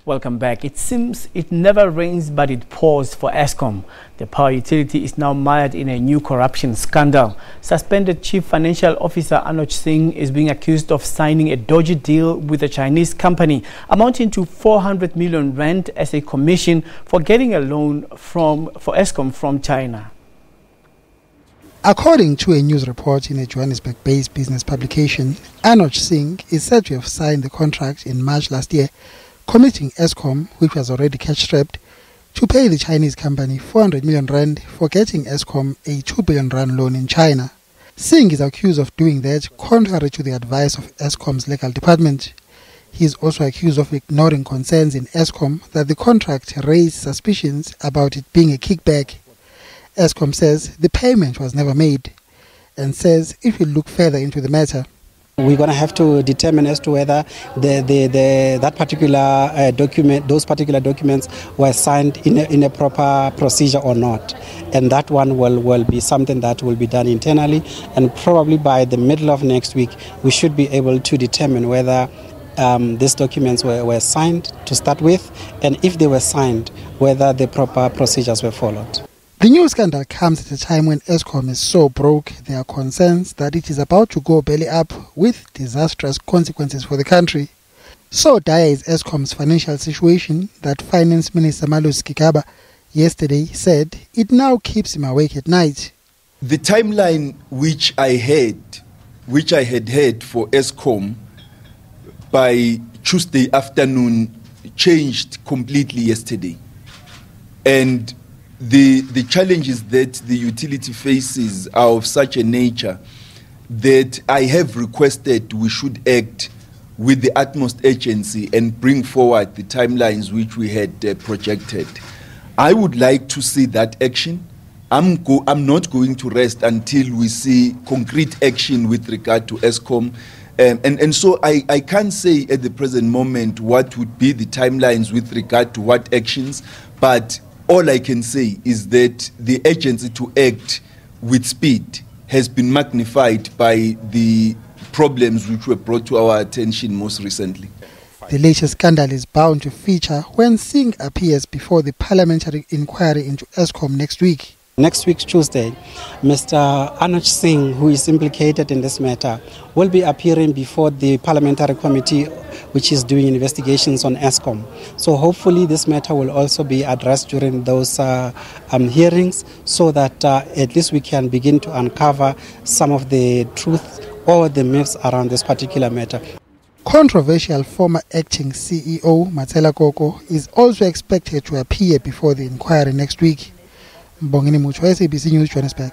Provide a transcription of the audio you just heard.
Welcome back. It seems it never rains but it pours for Eskom. The power utility is now mired in a new corruption scandal. Suspended Chief Financial Officer Anoj Singh is being accused of signing a dodgy deal with a Chinese company amounting to 400 million rand as a commission for getting a loan for Eskom from China. According to a news report in a Johannesburg-based business publication, Anoj Singh is said to have signed the contract in March last year, committing Eskom, which was already cash-strapped, to pay the Chinese company 400 million rand for getting Eskom a 2 billion rand loan in China. Singh is accused of doing that contrary to the advice of Eskom's legal department. He is also accused of ignoring concerns in Eskom that the contract raised suspicions about it being a kickback. Eskom says the payment was never made and says it will look further into the matter. We're going to have to determine as to whether those particular documents were signed in a proper procedure or not. And that one will be something that will be done internally. And probably by the middle of next week, we should be able to determine whether these documents were signed to start with, and if they were signed, whether the proper procedures were followed. The new scandal comes at a time when Eskom is so broke there are concerns that it is about to go belly up with disastrous consequences for the country. So dire is Eskom's financial situation that Finance Minister Malusi Gigaba yesterday said it now keeps him awake at night. The timeline which I had heard for Eskom by Tuesday afternoon changed completely yesterday. And the challenges that the utility faces are of such a nature that I have requested we should act with the utmost urgency and bring forward the timelines which we had projected. I would like to see that action. I'm not going to rest until we see concrete action with regard to Eskom. And so I can't say at the present moment what would be the timelines with regard to what actions, but all I can say is that the urgency to act with speed has been magnified by the problems which were brought to our attention most recently. The latest scandal is bound to feature when Singh appears before the parliamentary inquiry into Eskom next week. Next week, Tuesday, Mr. Anoj Singh, who is implicated in this matter, will be appearing before the parliamentary committee which is doing investigations on Eskom. So hopefully this matter will also be addressed during those hearings so that at least we can begin to uncover some of the truth or the myths around this particular matter. Controversial former acting CEO Matsela Koko is also expected to appear before the inquiry next week. Mbongini Mucho, SABC News, Johannesburg.